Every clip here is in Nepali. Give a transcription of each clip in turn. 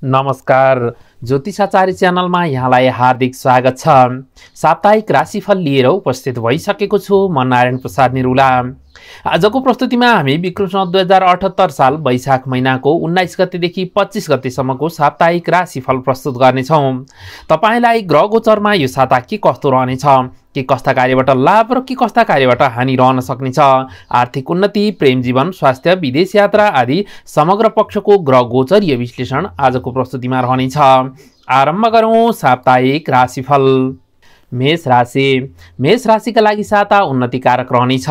नमस्कार। ज्योतिषाचार्य च्यानलमा यहाँलाई हार्दिक स्वागत छ। साप्ताहिक राशिफल लिएर उपस्थित भइसकेको छु म नारायण प्रसाद निरुला। आजको प्रस्तुतिमा हामी विक्रम 2078 साल वैशाख महिनाको 19 गतेदेखि 25 गतेसम्मको साप्ताहिक राशिफल प्रस्तुत गर्नेछौँ। तपाईलाई ग्रह गोचरमा यो साता के कस्तो रहनेछ, के कस्ता कार्यबाट लाभ र के कस्ता कार्यबाट हानि रहन सक्नेछ, आर्थिक उन्नति, प्रेम जीवन, स्वास्थ्य, विदेश यात्रा आदि समग्र पक्षको ग्रह गोचरीय विश्लेषण आजको प्रस्तुतिमा रहनेछ। आरम्भ गरौँ साप्ताहिक राशिफल। मेष राशिका लागि साता उन्नतिकारक रहनेछ।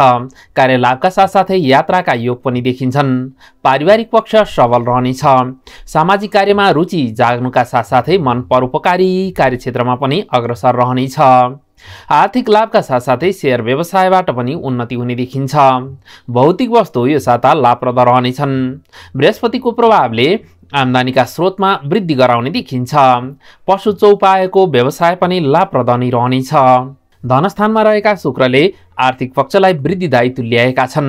कार्य लाभका साथसाथै यात्राका योग पनि देखिन्छन्। पारिवारिक पक्ष सबल रहनेछ। सामाजिक कार्यमा रुचि जाग्नुका साथसाथै मन परोपकारी कार्यक्षेत्रमा पनि अग्रसर रहनेछ। आर्थिक लाभका साथसाथै शेयर व्यवसायबाट पनि उन्नति हुने देखिन्छ। भौतिक वस्तु यो साता लाभप्रद रहनेछन्। बृहस्पतिको प्रभावले आम्दानीका स्रोतमा वृद्धि गराउने देखिन्छ। पशु चौपाएको व्यवसाय पनि लाभप्रद नै रहनेछ। धनस्थानमा रहेका शुक्रले आर्थिक पक्षलाई वृद्धिदायी तुल्याएका छन्।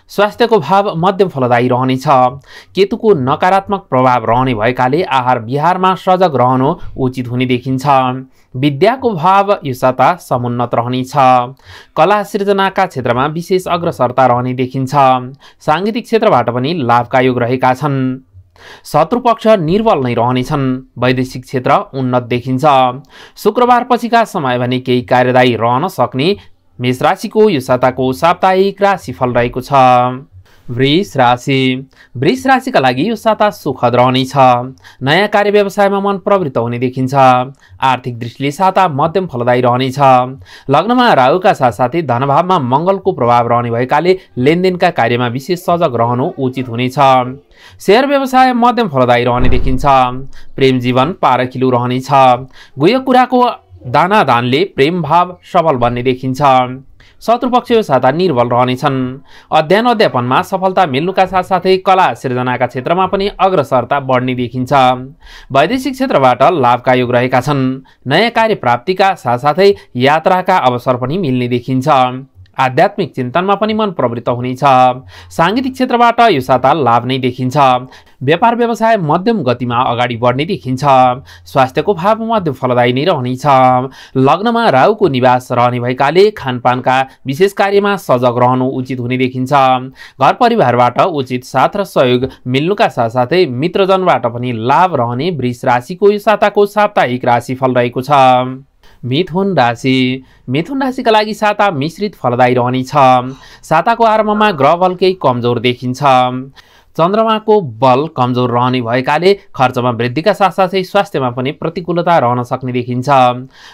स्वास्थ्यको भाव मध्यम फलदायी रहनेछ। केतुको नकारात्मक प्रभाव रहने भएकाले आहार विहारमा सजग रहनु उचित हुने देखिन्छ। विद्याको भाव यो साता समुन्नत रहनेछ। कला सृजनाका क्षेत्रमा विशेष अग्रसरता रहने देखिन्छ। सांगीतिक क्षेत्रबाट पनि लाभका योग रहेका छन्। शत्रुपक्ष निर्बल नै रहनेछन्। वैदेशिक क्षेत्र उन्नत देखिन्छ। शुक्रबार पछिका समय भने केही कार्यदायी रहन सक्ने मेष राशिको यो साताको साप्ताहिक राशिफल रहेको छ। वृष राशिका लागि यो साता सुखद रहनेछ। नयाँ कार्य व्यवसायमा मन प्रवृत्त हुने देखिन्छ। आर्थिक दृष्टिले साता मध्यम फलदायी रहनेछ। लग्नमा राहुका साथसाथै धनभावमा मङ्गलको प्रभाव रहने भएकाले लेनदेनका कार्यमा विशेष सजग रहनु उचित हुनेछ। शेयर व्यवसाय मध्यम फलदायी रहने देखिन्छ। प्रेम जीवन पारखिलो रहनेछ। गुह्य कुराको दानादानले प्रेम भाव सबल बन्ने देखिन्छ। शत्रुपक्ष यो साता निर्बल रहनेछन्। अध्ययन अध्यापनमा सफलता मिल्नुका साथसाथै कला सृजनाका क्षेत्रमा पनि अग्रसरता बढ्ने देखिन्छ। वैदेशिक क्षेत्रबाट लाभका योग रहेका छन्। नयाँ कार्य प्राप्तिका साथसाथै यात्राका अवसर पनि मिल्ने देखिन्छ। आध्यात्मिक चिन्तनमा पनि मन प्रवृत्त हुनेछ। सांगीतिक क्षेत्रबाट यो साता लाभ नै देखिन्छ। व्यापार व्यवसाय मध्यम गतिमा अगाडि बढ्ने देखिन्छ। स्वास्थ्यको भाव मध्यम फलदायी नै रहनेछ। लग्नमा राहुको निवास रहने भएकाले खानपानका विशेष कार्यमा सजग रहनु उचित हुने देखिन्छ। घर परिवारबाट उचित साथ र सहयोग मिल्नुका साथसाथै मित्रजनबाट पनि लाभ रहने वृष राशिको यो साताको साप्ताहिक राशिफल रहेको छ। मिथुन राशिका लागि साता मिश्रित फलदायी रहनेछ। साताको आरम्भमा ग्रह बल केही कमजोर देखिन्छ। चन्द्रमाको बल कमजोर रहने भएकाले खर्चमा वृद्धिका साथसाथै स्वास्थ्यमा पनि प्रतिकूलता रहन सक्ने देखिन्छ।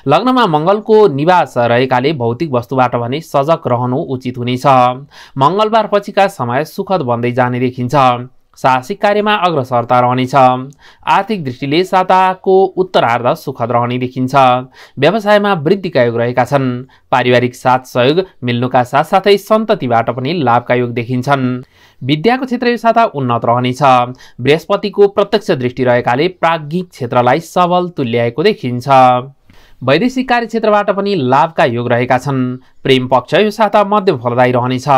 लग्नमा मङ्गलको निवास रहेकाले भौतिक वस्तुबाट भने सजग रहनु उचित हुनेछ। मङ्गलबार पछिका समय सुखद बन्दै जाने देखिन्छ। साहसिक कार्यमा अग्रसरता रहनेछ। आर्थिक दृष्टिले साताको उत्तरार्ध सुखद रहने देखिन्छ। व्यवसायमा वृद्धिका योग रहेका छन्। पारिवारिक साथ सहयोग मिल्नुका साथसाथै सन्ततिबाट पनि लाभका योग देखिन्छन्। विद्याको क्षेत्र यो साता उन्नत रहनेछ। बृहस्पतिको प्रत्यक्ष दृष्टि रहेकाले प्राज्ञिक क्षेत्रलाई सबल तुल्याएको देखिन्छ। वैदेशिक कार्य क्षेत्रबाट पनि लाभका योग रहेका छन्। प्रेम पक्ष यो साता मध्यम फलदायी रहनेछ।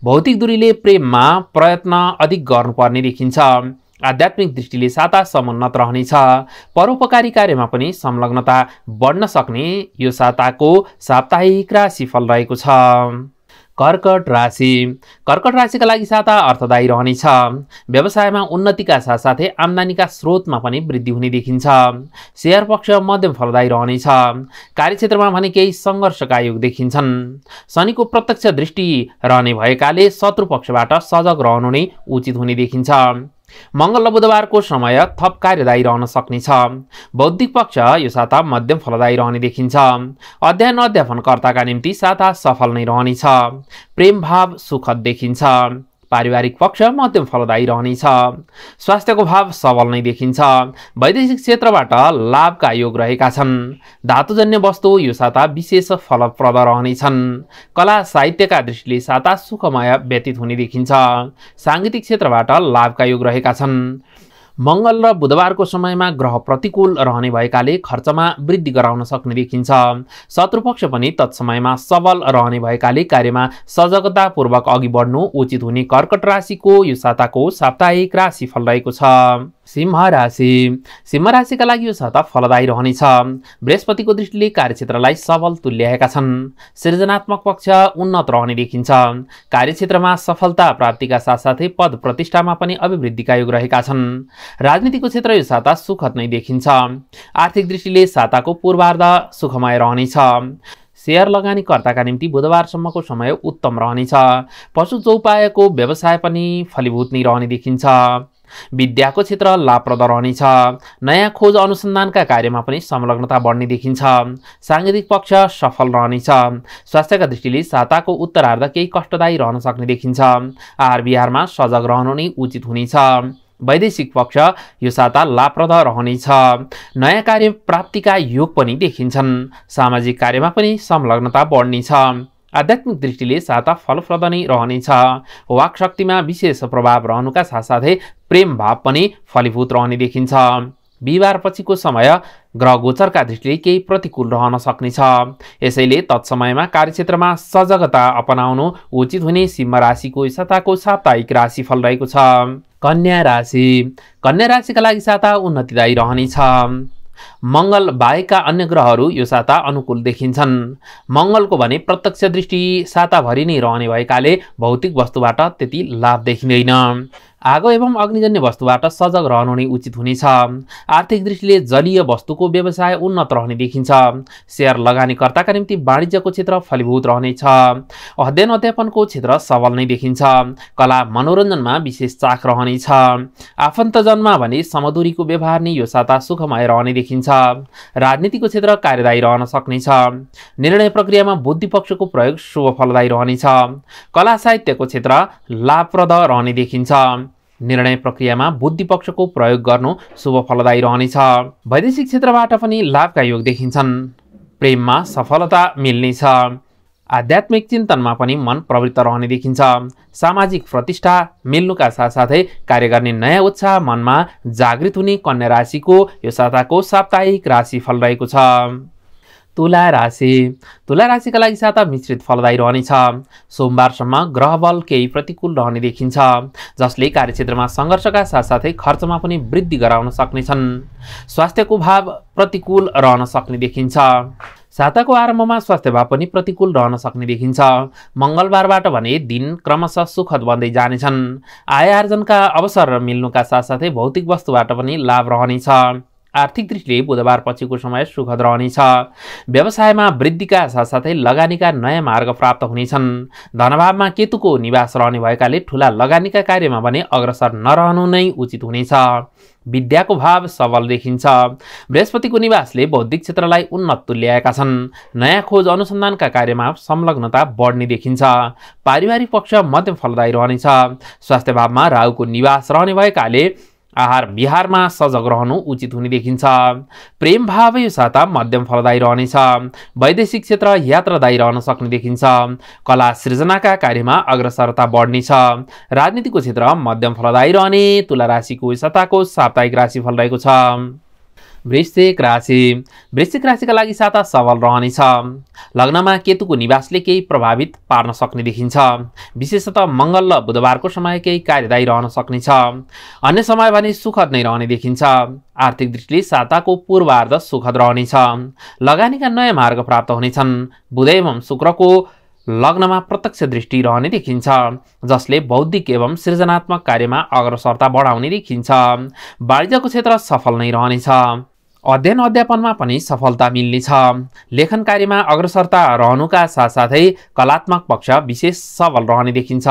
भौतिक दूरीले प्रेममा प्रयत्न अधिक गर्नुपर्ने देखिन्छ। आध्यात्मिक दृष्टिले साता समुन्नत रहनेछ। परोपकारी कार्यमा पनि संलग्नता बढ्न सक्ने यो साताको साप्ताहिक राशिफल रहेको छ। कर्कट राशिका लागि साता अर्थदायी रहनेछ। व्यवसायमा उन्नतिका साथसाथै आम्दानीका स्रोतमा पनि वृद्धि हुने देखिन्छ। शेयर पक्ष मध्यम फलदायी रहनेछ। कार्यक्षेत्रमा भने केही सङ्घर्षका योग देखिन्छन्। शनिको प्रत्यक्ष दृष्टि रहने भएकाले शत्रु पक्षबाट सजग रहनु नै उचित हुने देखिन्छ। मङ्गल र बुधबारको समय थप कार्यदायी रहन सक्नेछ। बौद्धिक पक्ष यो साता मध्यम फलदायी रहने देखिन्छ। अध्ययन अध्यापनकर्ताका निम्ति साता सफल नै रहनेछ। प्रेम भाव सुखद देखिन्छ। पारिवारिक पक्ष मध्यम फलदायी रहनेछ। स्वास्थ्यको भाव सबल नै देखिन्छ। वैदेशिक क्षेत्रबाट लाभका योग रहेका छन्। धातुजन्य वस्तु यो साता विशेष फलप्रद रहनेछन्। कला साहित्यका दृष्टिले साता सुखमय व्यतीत हुने देखिन्छ। सांगीतिक क्षेत्रबाट लाभका योग रहेका छन्। मंगल र बुधबारको समयमा ग्रह प्रतिकूल रहने भएकाले खर्चमा वृद्धि गराउन सक्ने देखिन्छ। शत्रुपक्ष पनि तत्समयमा सबल रहने भएकाले कार्यमा सजगतापूर्वक अघि बढ्नु उचित हुने कर्कट राशिको यो साताको साप्ताहिक राशिफल रहेको छ। सिंह राशिका लागि यो साता फलदायी रहनेछ। बृहस्पतिको दृष्टिले कार्यक्षेत्रलाई सबल तुल्याएका छन्। सृजनात्मक पक्ष उन्नत रहने देखिन्छ। कार्यक्षेत्रमा सफलता प्राप्तिका साथसाथै पद प्रतिष्ठामा पनि अभिवृद्धिका योग रहेका छन्। राजनीतिको क्षेत्र यो साता सुखद नै देखिन्छ। आर्थिक दृष्टिले साताको पूर्वार्ध सुखमय रहनेछ। शेयर लगानीकर्ताका निम्ति बुधबारसम्मको समय उत्तम रहनेछ। पशु चौपायको व्यवसाय पनि फलीभूत नै रहने देखिन्छ। विद्याको क्षेत्र लाभप्रद रहनेछ। नयाँ खोज अनुसन्धानका कार्यमा पनि संलग्नता बढ्ने देखिन्छ। सांगीतिक पक्ष सफल रहनेछ। स्वास्थ्यका दृष्टिले साताको उत्तरार्ध केही कष्टदायी रहन सक्ने देखिन्छ। आहार विहारमा सजग रहनु नै उचित हुनेछ। वैदेशिक पक्ष यो साता लाभप्रद रहनेछ। नयाँ कार्य प्राप्तिका योग पनि देखिन्छन्। सामाजिक कार्यमा पनि संलग्नता बढ्नेछ। आध्यात्मिक दृष्टिले साता फलप्रद नै रहनेछ। वाक शक्तिमा विशेष प्रभाव रहनुका साथसाथै प्रेम भाव पनि फलीभूत रहने देखिन्छ। बिहिबार पछिको समय ग्रह गोचरका दृष्टिले केही प्रतिकूल रहन सक्नेछ। यसैले तत्समयमा कार्यक्षेत्रमा सजगता अपनाउनु उचित हुने सिंह राशिको साताको साप्ताहिक राशिफल रहेको छ। कन्या राशिका लागि साता उन्नतिदायी रहनेछ। मंगल बाहेकका अन्य ग्रहहरू यो साता अनुकूल देखिन्छन्। मंगलको भने प्रत्यक्ष दृष्टि साताभरि नै रहने भएकाले भौतिक वस्तुबाट त्यति लाभ देखिँदैन। आगो एवं अग्निजन्य वस्तुबाट सजग रहनु नै उचित हुनेछ। आर्थिक दृष्टिले जलीय वस्तुको व्यवसाय उन्नत रहने देखिन्छ। शेयर लगानीकर्ताका निम्ति वाणिज्यको क्षेत्र फलीभूत रहनेछ। अध्ययन अध्यापनको क्षेत्र सबल नै देखिन्छ। कला मनोरञ्जनमा विशेष चाख रहनेछ। आफन्तजनमा भने समदूरीको व्यवहार नै यो साता सुखमय रहने देखिन्छ। राजनीतिको क्षेत्र कार्यदायी रहन सक्नेछ। निर्णय प्रक्रियामा बुद्धि पक्षको प्रयोग शुभ फलदायी रहनेछ। कला साहित्यको क्षेत्र लाभप्रद रहने देखिन्छ। निर्णय प्रक्रियामा बुद्धि पक्षको प्रयोग गर्नु शुभ फलदायी रहनेछ। वैदेशिक क्षेत्रबाट पनि लाभका योग देखिन्छन्। प्रेममा सफलता मिल्नेछ। आध्यात्मिक चिन्तनमा पनि मन प्रवृत्त रहने देखिन्छ। सामाजिक प्रतिष्ठा मिल्नुका साथसाथै कार्य गर्ने नयाँ उत्साह मनमा जागृत हुने कन्या राशिको यो साताको साप्ताहिक राशिफल रहेको छ। तुला राशिका लागि साता मिश्रित फलदायी रहनेछ। सोमबारसम्म ग्रह बल केही प्रतिकूल रहने देखिन्छ, जसले कार्यक्षेत्रमा सङ्घर्षका साथसाथै खर्चमा पनि वृद्धि गराउन सक्नेछन्। स्वास्थ्यको भाव प्रतिकूल रहन सक्ने देखिन्छ। साताको आरम्भमा स्वास्थ्य भाव पनि प्रतिकूल रहन सक्ने देखिन्छ। मङ्गलबारबाट भने दिन क्रमशः सुखद बन्दै जानेछन्। आय आर्जनका अवसर मिल्नुका साथसाथै भौतिक वस्तुबाट पनि लाभ रहनेछ। आर्थिक दृष्टिले बुधबार पछिको समय सुखद रहनेछ। व्यवसायमा वृद्धिका साथसाथै लगानीका नयाँ मार्ग प्राप्त हुनेछन्। धनभावमा केतुको निवास रहने भएकाले ठूला लगानीका कार्यमा भने अग्रसर नरहनु नै उचित हुनेछ। विद्याको भाव सबल देखिन्छ। बृहस्पतिको निवासले बौद्धिक क्षेत्रलाई उन्नत तुल्याएका छन्। नयाँ खोज अनुसन्धानका कार्यमा संलग्नता बढ्ने देखिन्छ। पारिवारिक पक्ष मध्यम फलदायी रहनेछ। स्वास्थ्य भावमा राहुको निवास रहने भएकाले आहार विहारमा सजग रहनु उचित हुने देखिन्छ। प्रेम भाव यो साता मध्यम फलदायी रहनेछ। वैदेशिक क्षेत्र यात्रादायी रहन सक्ने देखिन्छ। कला सृजनाका कार्यमा अग्रसरता बढ्नेछ। राजनीतिको क्षेत्र मध्यम फलदायी रहने तुला राशिको साताको साप्ताहिक राशिफल रहेको छ। वृश्चिक राशिका लागि साता सबल रहनेछ। लग्नमा केतुको निवासले केही प्रभावित पार्न सक्ने देखिन्छ। विशेषतः मङ्गल र बुधबारको समय केही कार्यदायी रहन सक्नेछ। अन्य समय भने सुखद नै रहने देखिन्छ। आर्थिक दृष्टिले साताको पूर्वार्ध सुखद रहनेछ। लगानीका नयाँ मार्ग प्राप्त हुनेछन्। बुध एवं शुक्रको लग्नमा प्रत्यक्ष दृष्टि रहने देखिन्छ, जसले बौद्धिक एवं सृजनात्मक कार्यमा अग्रसरता बढाउने देखिन्छ। वाणिज्यको क्षेत्र सफल नै रहनेछ। अध्ययन अध्यापनमा पनि सफलता मिल्नेछ। लेखन कार्यमा अग्रसरता रहनुका साथसाथै कलात्मक पक्ष विशेष सबल रहने देखिन्छ।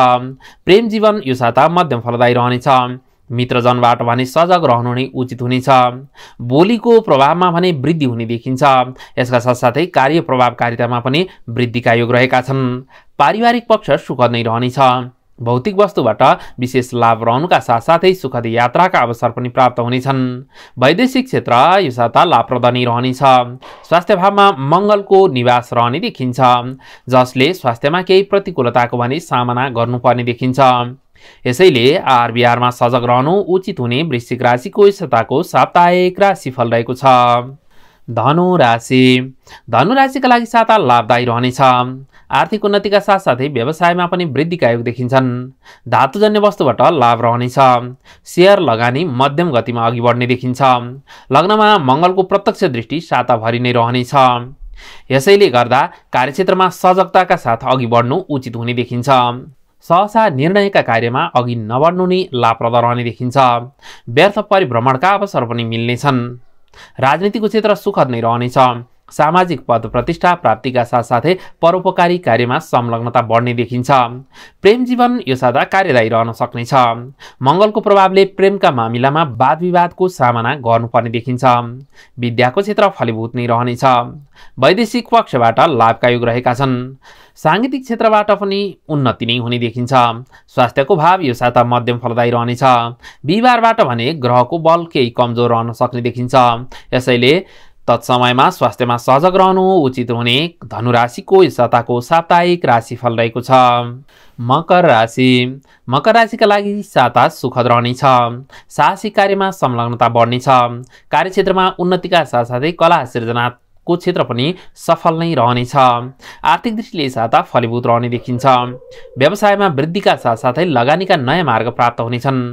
प्रेम जीवन यो साता मध्यम फलदायी रहनेछ। मित्रजनबाट भने सजग रहनु नै उचित हुनेछ। बोलीको प्रभावमा भने वृद्धि हुने देखिन्छ। यसका साथसाथै कार्य प्रभावकारितामा पनि वृद्धिका योग रहेका छन्। पारिवारिक पक्ष सुखद नै रहनेछ। भौतिक वस्तुबाट विशेष लाभ रहनुका साथसाथै सुखद यात्राका अवसर पनि प्राप्त हुनेछन्। वैदेशिक क्षेत्र यो साता लाभप्रद नै रहनेछ। स्वास्थ्य भावमा मङ्गलको निवास रहने देखिन्छ, जसले स्वास्थ्यमा केही प्रतिकूलताको भने सामना गर्नुपर्ने देखिन्छ। यसैले आहार विहारमा सजग रहनु उचित हुने वृश्चिक राशिको साताको साप्ताहिक राशिफल रहेको छ। धनु राशिका लागि साता लाभदायी रहनेछ। आर्थिक उन्नतिका साथसाथै व्यवसायमा पनि वृद्धिका योग देखिन्छन्। धातुजन्य वस्तुबाट लाभ रहनेछ। शेयर लगानी मध्यम गतिमा अघि बढ्ने देखिन्छ। लग्नमा मङ्गलको प्रत्यक्ष दृष्टि साताभरि नै रहनेछ। यसैले गर्दा कार्यक्षेत्रमा सजगताका साथ अघि बढ्नु उचित हुने देखिन्छ। सहसा निर्णयका कार्यमा अघि नबढ्नु नै लाभप्रद रहने देखिन्छ। व्यर्थ परिभ्रमणका अवसर पनि मिल्नेछन्। राजनीतिको क्षेत्र सुखद नै रहनेछ। सामाजिक पद प्रतिष्ठा प्राप्तिका साथसाथै परोपकारी कार्यमा संलग्नता बढ्ने देखिन्छ। प्रेम जीवन यो सादा कार्यदायी रहन सक्नेछ। मङ्गलको प्रभावले प्रेमका मामिलामा वाद विवादको सामना गर्नुपर्ने देखिन्छ। विद्याको क्षेत्र फलीभूत नै रहनेछ। वैदेशिक पक्षबाट लाभका योग रहेका छन्। साङ्गीतिक क्षेत्रबाट पनि उन्नति नै हुने देखिन्छ। स्वास्थ्यको भाव यो साता मध्यम फलदायी रहनेछ। बिहिबारबाट भने ग्रहको बल केही कमजोर रहन सक्ने देखिन्छ। यसैले तत्समयमा स्वास्थ्यमा सजग रहनु उचित हुने धनु राशिको यस साताको साप्ताहिक राशिफल रहेको छ। मकर राशि। मकर राशिका लागि साता सुखद रहनेछ। साहसिक कार्यमा संलग्नता बढ्नेछ। कार्यक्षेत्रमा उन्नतिका साथसाथै कला सिर्जनाको क्षेत्र पनि सफल नै रहनेछ। आर्थिक दृष्टिले साता फलीभूत रहने देखिन्छ। व्यवसायमा वृद्धिका साथसाथै लगानीका नयाँ मार्ग प्राप्त हुनेछन्।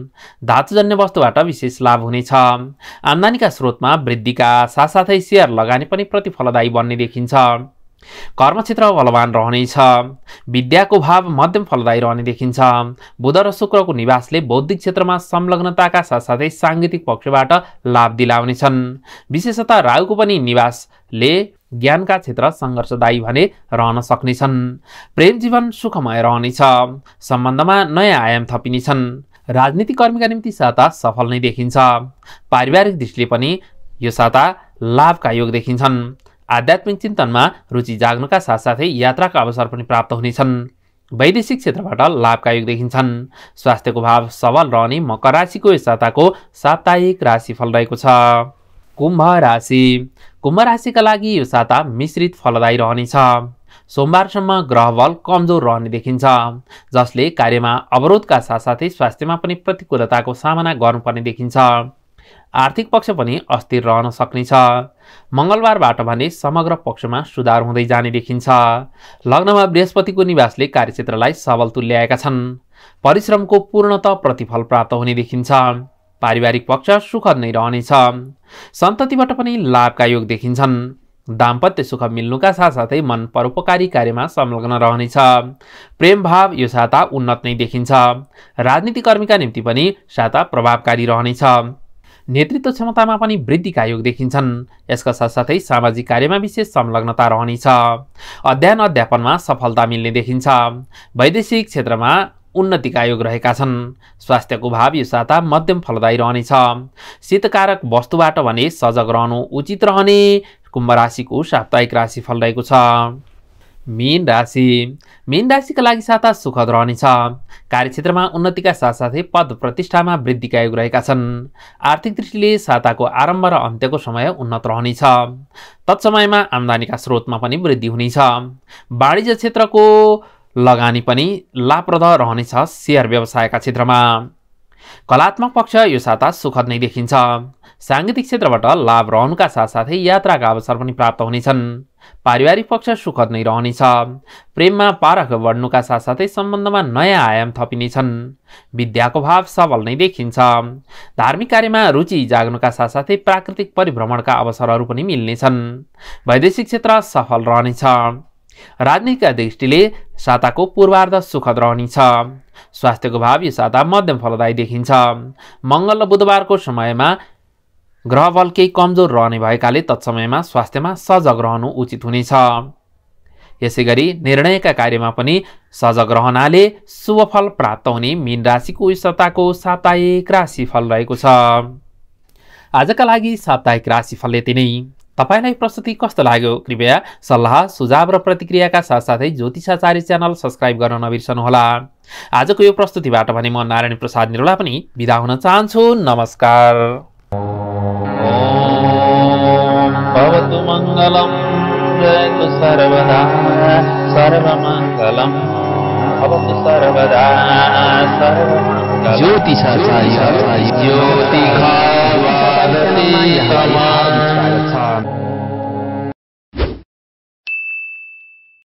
धातुजन्य वस्तुबाट विशेष लाभ हुनेछ। आम्दानीका स्रोतमा वृद्धिका साथसाथै शेयर लगानी पनि प्रतिफलदायी बन्ने देखिन्छ। कर्मक्षेत्र बलवान रहनेछ। विद्याको भाव मध्यम फलदायी रहने देखिन्छ। बुध र शुक्रको निवासले बौद्धिक क्षेत्रमा संलग्नताका साथसाथै साङ्गीतिक पक्षबाट लाभ दिलाउनेछन्। विशेषतः राहुको पनि निवासले ज्ञानका क्षेत्र सङ्घर्षदायी भने रहन सक्नेछन्। प्रेम जीवन सुखमय रहनेछ। सम्बन्धमा नयाँ आयाम थपिनेछन्। राजनीतिक कर्मीका निम्ति साता सफल नै देखिन्छ। पारिवारिक दृष्टिले पनि यो साता लाभका योग देखिन्छन्। आध्यात्मिक चिन्तनमा रुचि जाग्नुका साथसाथै यात्राका अवसर पनि प्राप्त हुनेछन्। वैदेशिक क्षेत्रबाट लाभका योग देखिन्छन्। स्वास्थ्यको भाव सबल रहने मकर राशिको यस साताको साप्ताहिक राशिफल रहेको छ। कुम्भ राशि। कुम्भ राशिका लागि यो साता मिश्रित फलदायी रहनेछ। सोमबारसम्म ग्रह बल कमजोर रहने देखिन्छ, जसले कार्यमा अवरोधका साथसाथै स्वास्थ्यमा पनि प्रतिकूलताको सामना गर्नुपर्ने देखिन्छ। आर्थिक पक्ष पनि अस्थिर रहन सक्नेछ। मङ्गलबारबाट भने समग्र पक्षमा सुधार हुँदै जाने देखिन्छ। लग्नमा बृहस्पतिको निवासले कार्यक्षेत्रलाई सबल तुल्याएका छन्। परिश्रमको पूर्णतः प्रतिफल प्राप्त हुने देखिन्छ। पारिवारिक पक्ष सुखद नै रहनेछ। सन्ततिबाट पनि लाभका योग देखिन्छन्। दाम्पत्य सुख मिल्नुका साथसाथै मन परोपकारी कार्यमा संलग्न रहनेछ। प्रेम भाव यो साता उन्नत नै देखिन्छ। राजनीतिकर्मीका निम्ति पनि साता प्रभावकारी रहनेछ। नेतृत्व क्षमतामा पनि वृद्धिका योग देखिन्छन्। यसका साथसाथै सामाजिक कार्यमा विशेष संलग्नता रहनेछ। अध्ययन अध्यापनमा सफलता मिल्ने देखिन्छ। वैदेशिक क्षेत्रमा उन्नतिका योग रहेका छन्। स्वास्थ्यको भाव यो साता मध्यम फलदायी रहनेछ। शीतकारक वस्तुबाट भने सजग रहनु उचित रहने कुम्भ राशिको साप्ताहिक राशिफल रहेको छ। मीन राशि। मीन राशिका लागि साता सुखद रहनेछ। कार्यक्षेत्रमा उन्नतिका साथसाथै पद प्रतिष्ठामा वृद्धिका योग रहेका छन्। आर्थिक दृष्टिले साताको आरम्भ र अन्त्यको समय उन्नत रहनेछ। तत्समयमा आम्दानीका स्रोतमा पनि वृद्धि हुनेछ। वाणिज्य क्षेत्रको लगानी पनि लाभप्रद रहनेछ। शेयर व्यवसायका क्षेत्रमा कलात्मक पक्ष यो साता सुखद नै देखिन्छ। साङ्गीतिक क्षेत्रबाट लाभ रहनुका साथसाथै यात्राका अवसर पनि प्राप्त हुनेछन्। पारिवारिक पक्ष सुखद नै रहनेछ। प्रेममा पारख बढ्नुका साथसाथै सम्बन्धमा नयाँ आयाम थपिनेछन्। विद्याको भाव सबल नै देखिन्छ। धार्मिक कार्यमा रुचि जाग्नुका साथसाथै प्राकृतिक परिभ्रमणका अवसरहरू पनि मिल्नेछन्। वैदेशिक क्षेत्र सफल रहनेछ। राजनीतिका दृष्टिले साताको पूर्वार्ध सुखद रहनेछ। स्वास्थ्यको भाव यो साता मध्यम फलदायी देखिन्छ। मङ्गल र बुधबारको समयमा ग्रह बल केही कमजोर रहने भएकाले तत्समयमा स्वास्थ्यमा सजग रहनु उचित हुनेछ। यसैगरी निर्णयका कार्यमा पनि सजग रहनाले शुभ फल प्राप्त हुने मीन राशिको यस साताको साप्ताहिक राशिफल रहेको छ। आजका लागि साप्ताहिक राशिफल यति नै। तपाईलाई प्रस्तुति कस्तो लाग्यो कृपया सल्लाह सुझाव र प्रतिक्रियाका साथसाथै ज्योतिषाचार्य च्यानल सब्स्क्राइब गर्न नबिर्सनुहोला। आजको यो प्रस्तुतिबाट भने म नारायण प्रसाद निरोला पनि बिदा हुन चाहन्छु। नमस्कार। भवतु मङ्गलम् जयतु सर्वदा सर्वमङ्गलम् भवतु सर्वदा सर्वमङ्गलम्। ज्योतिषाचार्य ज्योतिषाचार्य